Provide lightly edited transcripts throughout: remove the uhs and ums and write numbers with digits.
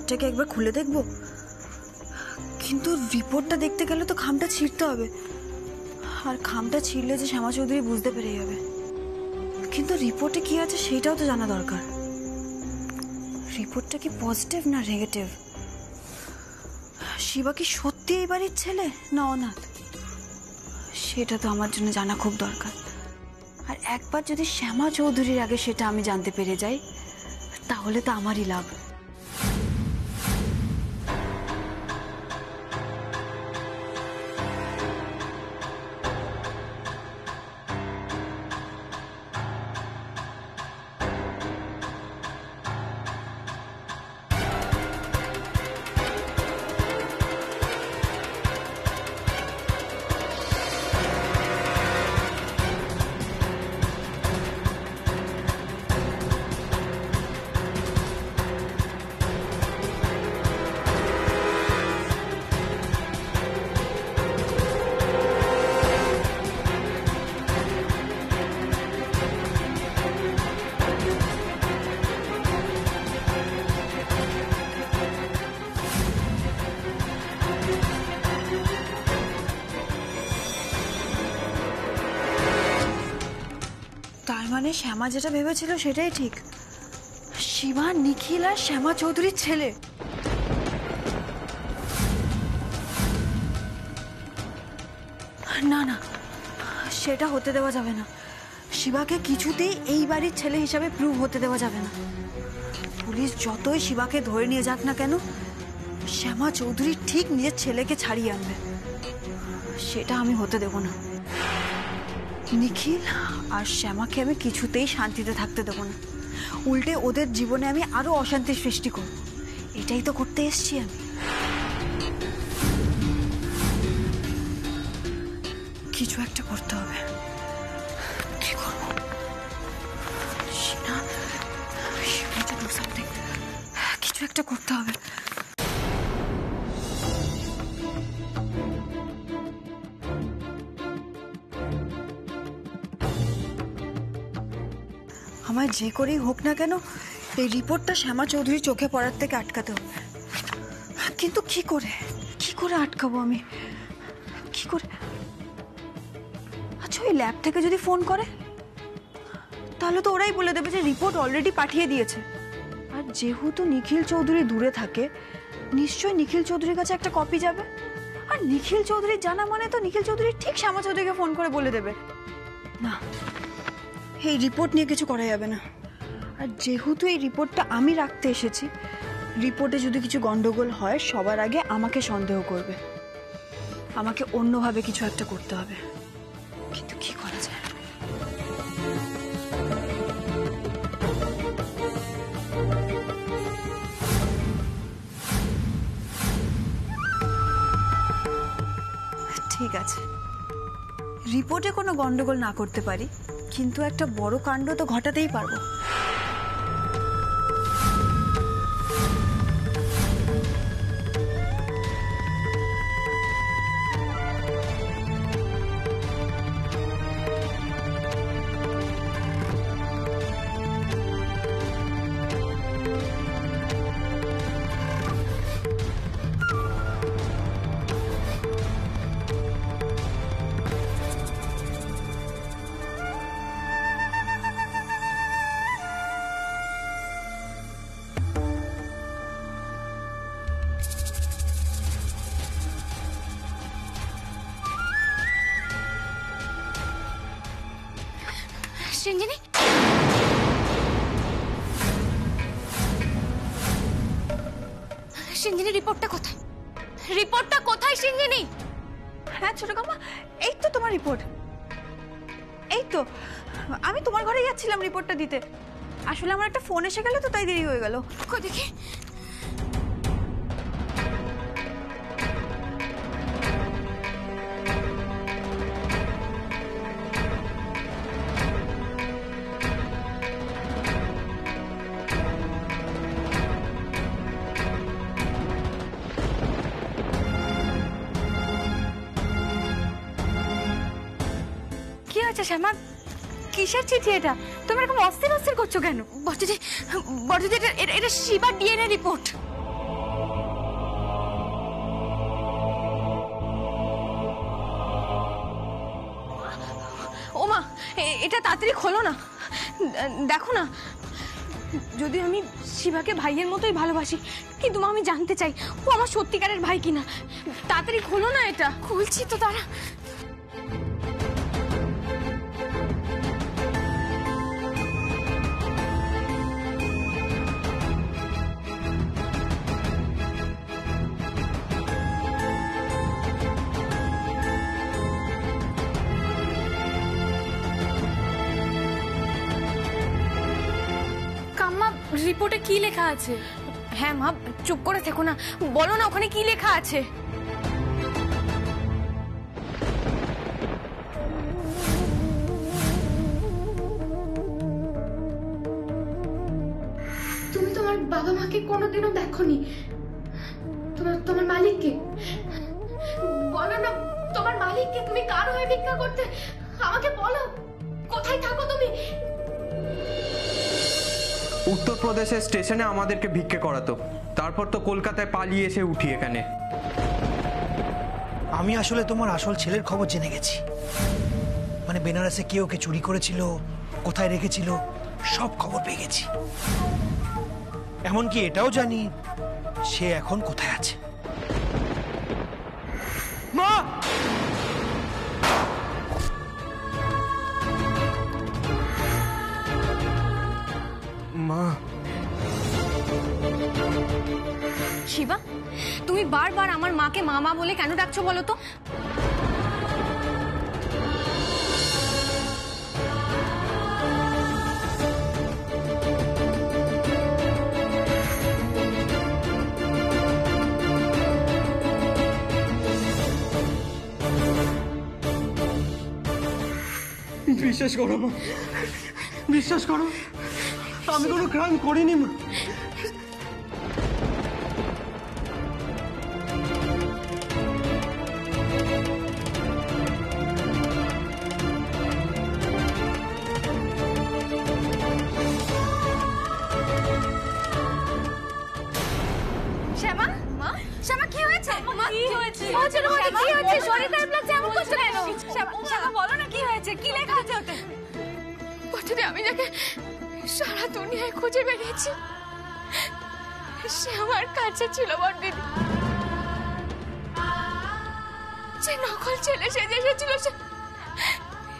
রিপোর্টটাকে একবার খুলে দেখব, কিন্তু রিপোর্টটা দেখতে গেলে তো খামটা ছিঁড়তে হবে, আর খামটা ছিঁড়লে যে শ্যামা চৌধুরী বুঝতে পেরে যাবে। কিন্তু রিপোর্টে কি আছে সেটাও তো জানা দরকার। রিপোর্টটা কি পজিটিভ না নেগেটিভ? শিবা কি সত্যি এই বাড়ির ছেলে না অনাথ, সেটা তো আমার জন্য জানা খুব দরকার। আর একবার যদি শ্যামা চৌধুরীর আগে সেটা আমি জানতে পেরে যাই, তাহলে তো আমারই লাভ। মানে শ্যামা যেটা ভেবেছিল সেটাই ঠিক, শিবা নিখিল আর শ্যামা চৌধুরীর ছেলে। না না, সেটা হতে দেওয়া যাবে না। শিবাকে কিছুতেই এই বাড়ির ছেলে হিসাবে প্রুভ হতে দেওয়া যাবে না। পুলিশ যতই শিবাকে ধরে নিয়ে যাক না কেন, শ্যামা চৌধুরী ঠিক নিজের ছেলেকে ছাড়িয়ে আনবে, সেটা আমি হতে দেব না। নিখিল আর শ্যামাকে আমি কিছুতেই শান্তিতে থাকতে দেবো না, উল্টে ওদের জীবনে আমি আরো অশান্তির সৃষ্টি করব। এটাই তো করতে এসছি আমি। কিছু একটা করতে হবে। কি করবো? কিছু একটা করতে হবে। আমায় যে করেই হোক না কেন এই রিপোর্টটা শ্যামা চৌধুরী চোখে পড়ার থেকে আটকাতে হবে। কিন্তু কি করে আটকাবো আমি? কি করে? আচ্ছা, ওই ল্যাব থেকে যদি ফোন করে, তাহলে তো ওরাই বলে দেবে যে রিপোর্ট অলরেডি পাঠিয়ে দিয়েছে। আর যেহেতু নিখিল চৌধুরী দূরে থাকে, নিশ্চয়ই নিখিল চৌধুরীর কাছে একটা কপি যাবে। আর নিখিল চৌধুরীর জানা মানে তো নিখিল চৌধুরী ঠিক শ্যামা চৌধুরীকে ফোন করে বলে দেবে। না, এই রিপোর্ট নিয়ে কিছু করা যাবে না। আর যেহেতু এই রিপোর্টটা আমি রাখতে এসেছি, রিপোর্টে যদি কিছু গন্ডগোল হয় সবার আগে আমাকে সন্দেহ করবে। আমাকে অন্যভাবে কিছু একটা করতে হবে। কিন্তু কি করা যায়? ঠিক আছে, রিপোর্টে কোনো গন্ডগোল না করতে পারি, কিন্তু একটা বড় কাণ্ড তো ঘটাতেই পারবো। সিঞ্জিনি, সিঞ্জিনি রিপোর্টটা কোথায়? রিপোর্টটা কোথায় সিঞ্জিনি? হ্যাঁ ছোট কামা, এই তো তোমার রিপোর্ট। এই তো আমি তোমার ঘরে যাচ্ছিলাম রিপোর্টটা দিতে। আসলে আমার একটা ফোন এসে গেল তো তাই দেরি হয়ে গেল। কই দেখি। কি হয়েছে শ্যামা? কিসের চিঠি এটা? তুমি এরকম অস্থির অস্থির করছো কেন? বড়দিদি, এটা শিবার ডিএনএ রিপোর্ট। এটা তাড়াতাড়ি খোলো না। দেখো না, যদি আমি শিবাকে ভাইয়ের মতোই ভালোবাসি, কিন্তু মা আমি জানতে চাই ও আমার সত্যিকারের ভাই কিনা। তাড়াতাড়ি খোলো না, এটা খুলছি তো তারা। রিপোর্টে কি লেখা আছে? হ্যাঁ মা, চুপ করে থেকো না, বলো না ওখানে কি লেখা আছে। তুমি তোমার বাবা মাকে কোনোদিনও দেখোনি, তোমার মালিককে বলো না, তোমার মালিককে। তুমি কার হয়ে ভিক্ষা করতে আমাকে বলো, কোথায় থাকো তুমি? উত্তরপ্রদেশের স্টেশনে আমাদেরকে ভিক্ষে করাতো, তারপর তো কলকাতায় পালিয়ে এসে উঠি এখানে। আমি আসলে তোমার আসল ছেলের খবর জেনে গেছি। মানে বেনারসে কে ওকে চুরি করেছিল, কোথায় রেখেছিল, সব খবর পেয়ে গেছি। এমনকি এটাও জানি সে এখন কোথায় আছে। মা! মা! শিবা, তুমি বারবার আমার মাকে মামা বলে কেন ডাকছো বলো তো? বিশ্বাস করো মা, বিশ্বাস করো, আমি কোনো ক্রাইম করিনি মা। শ্যামা, মা, শ্যামা কি হয়েছে? মা কি হয়েছে? ও ছোট মা কি হয়েছে? শরীর খারাপ লাগছে, এমন করছো কেন? শ্যামা বলো না কি হয়েছে, কি লেখা আছে ওতে? ওখানে আমি যাকে সারা দুনিয়ায় খুঁজে বেরিয়েছি, সে আমার কাছে ছিল বড়দিদি। যে নকল ছেলে সেজে এসেছিল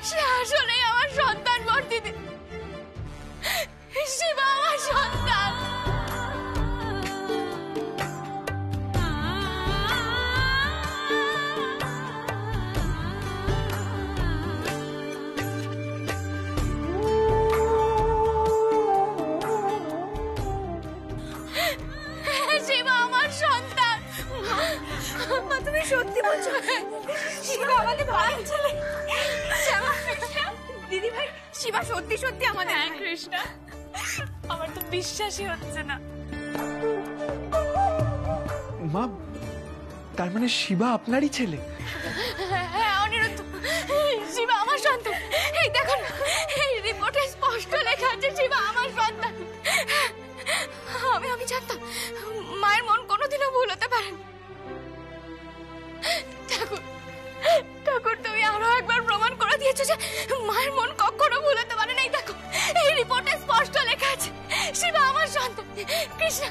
সে আসলেই আমার সন্তান বড়দিদি। শিবা আমার সন্তান। শিবা আমার সন্তান। মা তুমি সত্যি বলছো? শিবা আমাদের ভাই ছেলে। শ্যামা, দিদি ভাই, শিবা সত্যি সত্যি আমাদের। হ্যাঁ কৃষ্ণা, আমার তো বিশ্বাসই হচ্ছে না। মা, তার মানে শিবা আপনারই ছেলে? হ্যাঁ অনিরুদ্ধ, শিবা আমার সন্তান। এই দেখো না, এই রিপোর্টে স্পষ্ট লেখা আছে শিবা আমার সন্তান। আমি জানতাম মায়ের মন কোনোদিনও ভুল হতে পারে না। ঠাকুর তুমি আরো একবার প্রমাণ করে দিয়েছো যে মায়ের মন কখনো ভুল হতে পারে না। এই দেখো, এই রিপোর্টে স্পষ্ট লেখা আছে শিবা আমার সন্তান। কৃষ্ণা,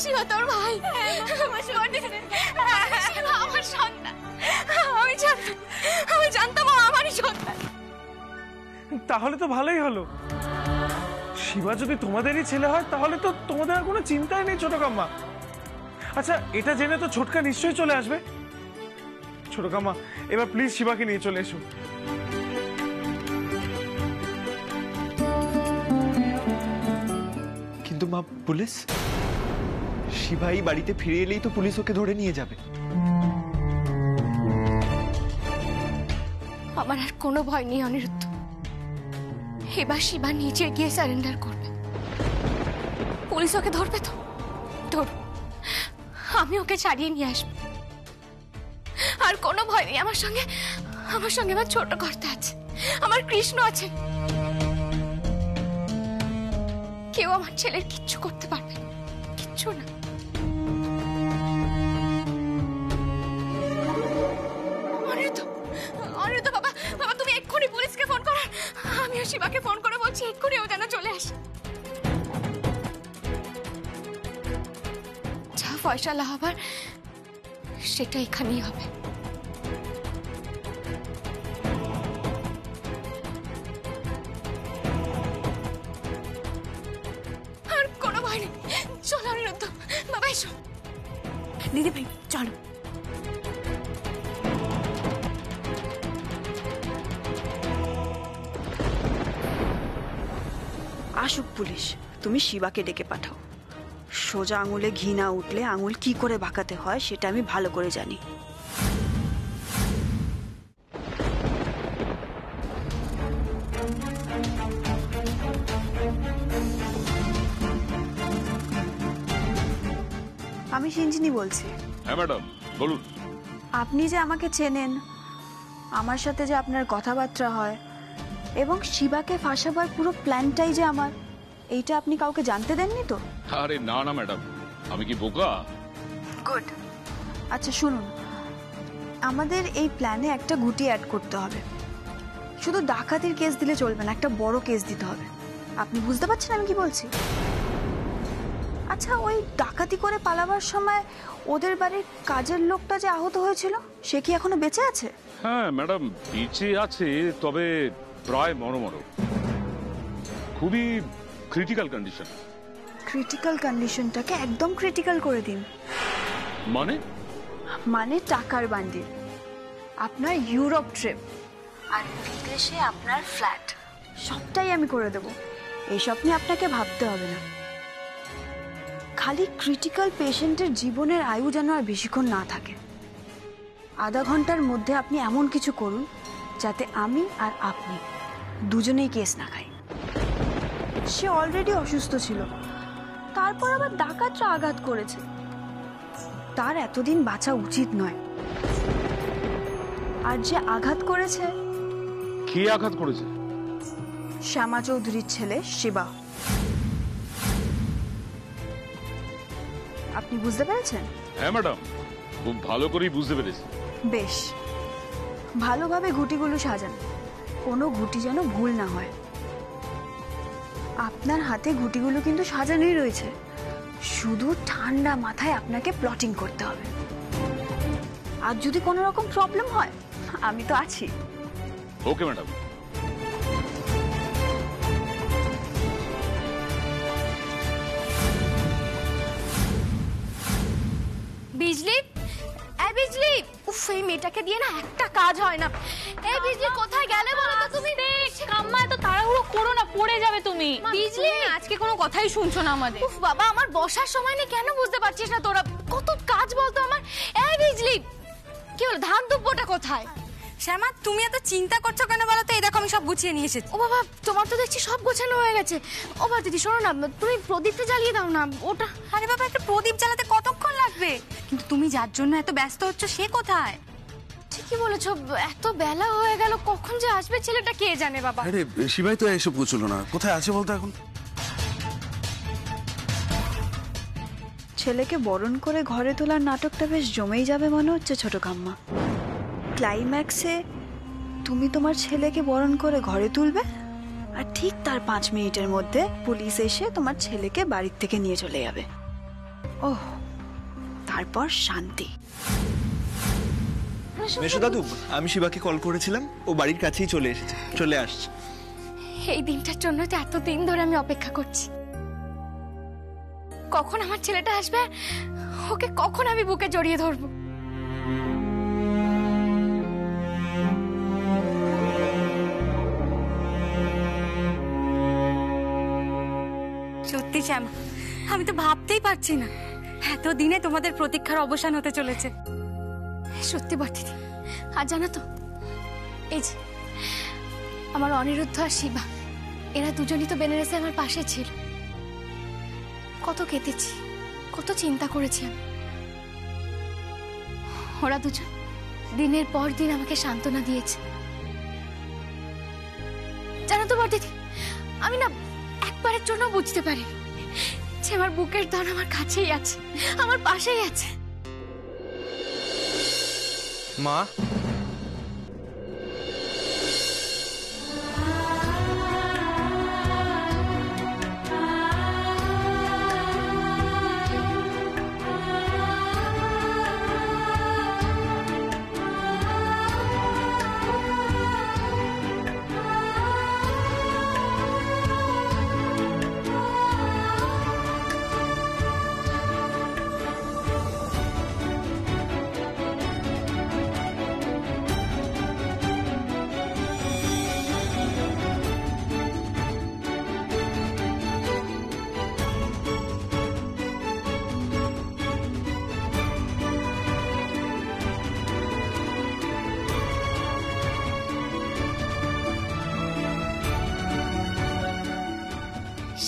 শিবা তোর ভাই। শিবা আমার সন্তান। আমি জানতাম ও আমারই সন্তান। তাহলে তো ভালোই হলো। শিবা যদি তোমাদেরই ছেলে হয় তাহলে তো তোমাদের আর কোনো চিন্তাই নেই ছোট কাম্মা। আচ্ছা, এটা জেনে তো ছোটকা নিশ্চয়ই চলে আসবে। ছোট কাম্মা, এবার প্লিজ শিবাকে নিয়ে চলে এসো। কিন্তু মা, পুলিশ? শিবাই বাড়িতে ফিরে এলেই তো পুলিশ ওকে ধরে নিয়ে যাবে। আমার আর কোনো ভয় নেই অনিরুদ্ধ। এবার শিবা নিচে গিয়ে সারেন্ডার করবে। পুলিশ ওকে ধরবে তো ধরুন, আমি ওকে ছাড়িয়ে নিয়ে আসবো। আর কোনো ভয় নেই। আমার সঙ্গে আমার ছোট কর্তা আছে, আমার কৃষ্ণ আছে। কেউ আমার ছেলের কিচ্ছু করতে পারবে না, কিচ্ছু না। অনিরুদ্ধ, বাবা তুমি এক্ষুনি পুলিশকে ফোন করো। শিবাকে ফোন করে বলছি এক্ষুনি ও যেন চলে আসে। যা ফয়সালা হবার সেটা এখানেই হবে। আর কোনো ভয় নেই, চলো অনিরুদ্ধ, বাবা এসো। দিদি ভাই চলো। আসুক পুলিশ, তুমি শিবাকে ডেকে পাঠাও। সোজা আঙুলে ঘি না উঠলে আঙুল কি করে বাঁকাতে হয় সেটা আমি ভালো করে জানি। আমি সিঞ্জিনি বলছি। হ্যাঁ ম্যাডাম বলুন। আপনি যে আমাকে চেনেন, আমার সাথে যে আপনার কথাবার্তা হয় এবং শিবাকে ফাঁসাবার পুরো প্ল্যানটাই যে আমার, এইটা আপনি কাউকে জানতে দেননি তো? আরে না না ম্যাডাম, আমি কি বোকা? গুড। আচ্ছা শুনুন, আমাদের এই প্ল্যানে একটা গুটি অ্যাড করতে হবে। শুধু ডাকাতির কেস দিলে চলবে না, একটা বড় কেস দিতে হবে। আপনি বুঝতে পারছেন আমি কি বলছি? আচ্ছা, ওই ডাকাতি করে পালাবার সময় ওদের বাড়ির কাজের লোকটা যে আহত হয়েছিল, সে কি এখনো বেঁচে আছে? হ্যাঁ ম্যাডাম বেঁচে আছে, তবে প্রায় মরমর, খুবই ক্রিটিক্যাল কন্ডিশন। ক্রিটিক্যাল কন্ডিশনটাকে একদম ক্রিটিক্যাল করে দিন। মানে? মানে টাকার বান্ডিল, আপনার ইউরোপ ট্রিপ আর বিদেশে আপনার ফ্ল্যাট, সবটাই আমি করে দেব। এইসব নিয়ে আপনাকে ভাবতে হবে না। খালি ক্রিটিক্যাল পেশেন্টের জীবনের আয়ু যেন আর বেশিক্ষণ না থাকে। আধা ঘন্টার মধ্যে আপনি এমন কিছু করুন যাতে আমি আর আপনি দুজনেই কেস না খাই। সে অলরেডি অসুস্থ ছিল, তারপর আবার ডাকাতরা আঘাত করেছে। তার এতদিন বাঁচা উচিত নয়। আর যে আঘাত করেছে, কে আঘাত করেছে? শ্যামা চৌধুরীর ছেলে শিবা। আপনি বুঝতে পেরেছেন? হ্যাঁ ম্যাডাম, খুব ভালো করেই বুঝতে পেরেছি। বেশ, ভালোভাবে ঘুটিগুলো সাজান, কোনো ঘুটি যেন ভুল না হয়। আপনার হাতে ঘুটিগুলো কিন্তু সাজানোই রয়েছে, শুধু ঠান্ডা মাথায় আপনাকে প্লটিং করতে হবে। আর যদি কোনো রকম প্রবলেম হয়, আমি তো আছি। Okay madam. বিজলি, এই বিজলি, উফ এই মেয়েটাকে দিয়ে না একটা কাজ হয় না। এই বিজলি কোথায় গেলে বলো তো তুমি? কাম্মা এত তাড়াহুড়ো করো না, পড়ে যাবে তুমি। বিজলি আজকে কোনো কথাই শুনছো না আমাদের। উফ বাবা, আমার বসার সময় নেই, কেন বুঝতে পারছিস না তোরা? কত কাজ বলতো আমার। এই বিজলি, কি হলো, ধান দুব্বটা কোথায়? শ্যামা, তুমি এত চিন্তা করছো কেন বলো তো? এই দেখো আমি সব গুছিয়ে নিয়ে এসেছি। ও বাবা, তোমার তো দেখছি সব গোছানো হয়ে গেছে। ও বা দিদি শোনো না, তুমি প্রদীপটা জ্বালিয়ে দাও না। ওটা, আরে বাবা, একটা প্রদীপ জ্বালাতে কতক্ষণ লাগবে? কিন্তু তুমি যার জন্য এত ব্যস্ত হচ্ছ সে কোথায়? ঠিকই বলেছো, এত বেলা হয়ে গেল, কখন যে আসবে ছেলেটা কে জানে বাবা। আরে শিবাই তো এসে পৌঁছলো না, কোথায় আছে বলতো এখন? ছেলেকে বরণ করে ঘরে তোলার নাটকটা বেশ জমেই যাবে মনে হচ্ছে ছোট কাম্মা। ক্লাইম্যাক্সে তুমি তোমার ছেলেকে বরণ করে ঘরে তুলবে, আর ঠিক তার 5 মিনিটের মধ্যে পুলিশ এসে তোমার ছেলেকে বাড়ির থেকে নিয়ে চলে যাবে। ওহ, তারপর শান্তি। মেশো দাদু, আমি শিবাকে কল করেছিলাম, ও বাড়ির কাছেই চলে আসছে। এই দিনটার জন্য তো এতদিন ধরে আমি অপেক্ষা করছি। কখন আমার ছেলেটা আসবে, ওকে কখন আমি বুকে জড়িয়ে ধরবো। সত্যি শ্যামা, আমি তো ভাবতেই পারছি না এতদিনে তোমাদের প্রতীক্ষার অবসান হতে চলেছে। সত্যি বর্তিদি, আর জানো তো, এই যে আমার অনিরুদ্ধ আর শিবা, এরা দুজনই তো বেনারসে আমার পাশে ছিল। কত কেঁদেছি, কত চিন্তা করেছি আমি। ওরা দুজন দিনের পর দিন আমাকে সান্ত্বনা দিয়েছে। জানো তো বর্তিদি, আমি না একবারের জন্য বুঝতে পারি যে আমার বুকের ধন আমার কাছেই আছে, আমার পাশেই আছে। মা,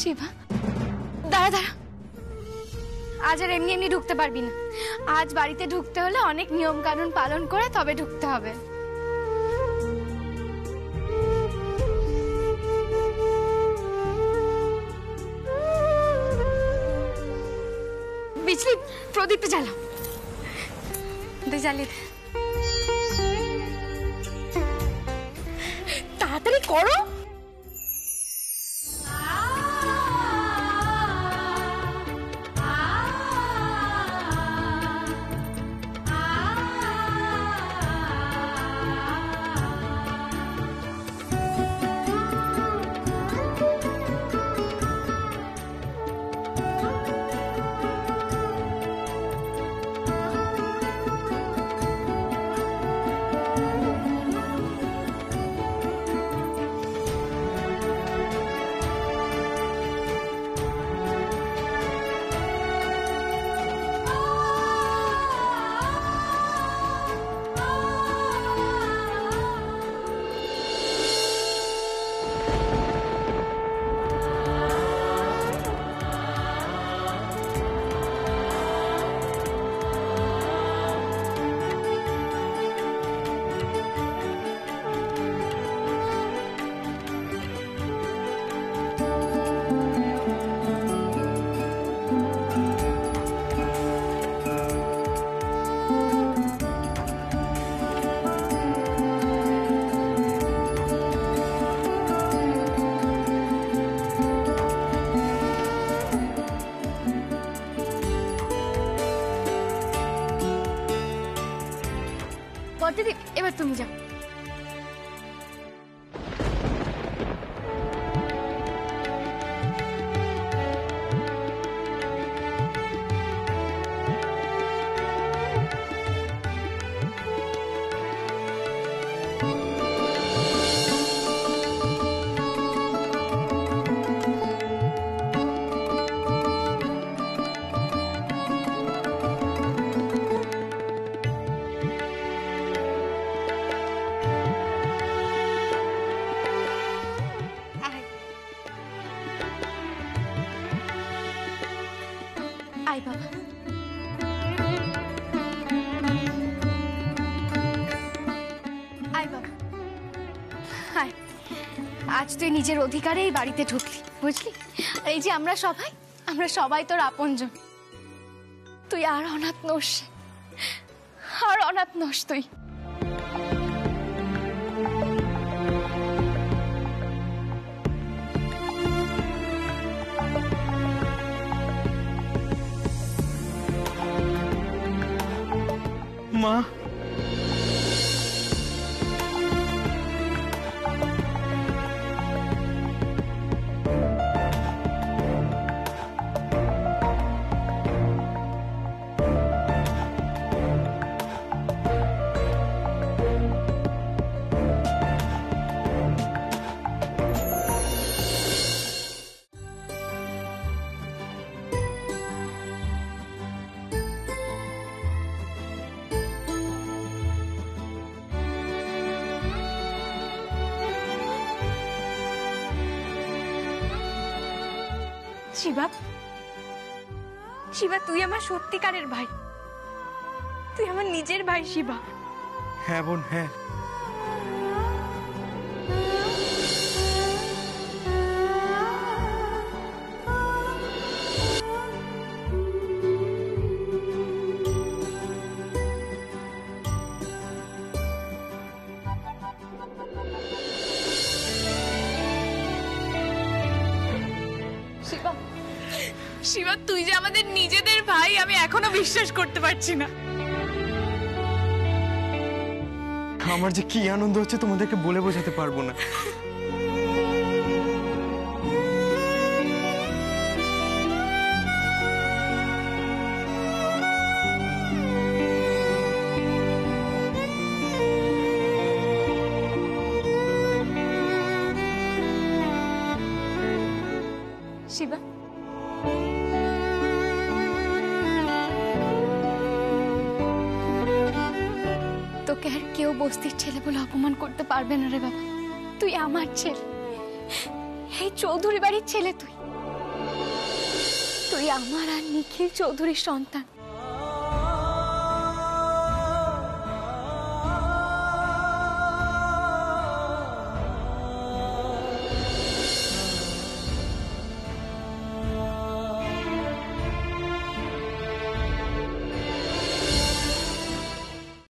শিবা দাঁড়া দাঁড়া, আজ আর এমনি এমনি ঢুকতে পারবি না। আজ বাড়িতে ঢুকতে হলে অনেক নিয়ম কানুন পালন করে তবে ঢুকতে হবে। বিজলি প্রদীপটা জ্বালাও, জ্বালিয়ে তাড়াতাড়ি করো। দিদি এবার তুমি যাও। আয় বাবা, আয় বাবা, আয়। আজ তুই নিজের অধিকারে এই বাড়িতে ঢুকলি, বুঝলি? আর এই যে আমরা সবাই তোর আপনজন। তুই আর অনাথ নোস, আর অনাথ নোস তুই। মা, শিবা, শিবা তুই আমার সত্যিকারের ভাই, তুই আমার নিজের ভাই শিবা। হ্যাঁ বোন, হ্যাঁ। শিবা তুই যে আমাদের নিজেদের ভাই, আমি এখনো বিশ্বাস করতে পারছি না। আমার যে কি আনন্দ হচ্ছে তোমাদেরকে বলে বোঝাতে পারবো না। শিবা, তোকে আর কেউ বস্তির ছেলে বলে অপমান করতে পারবে না রে বাবা। তুই আমার ছেলে, এই চৌধুরী বাড়ির ছেলে তুই। ওই আমার আর নিখিল চৌধুরীর সন্তান।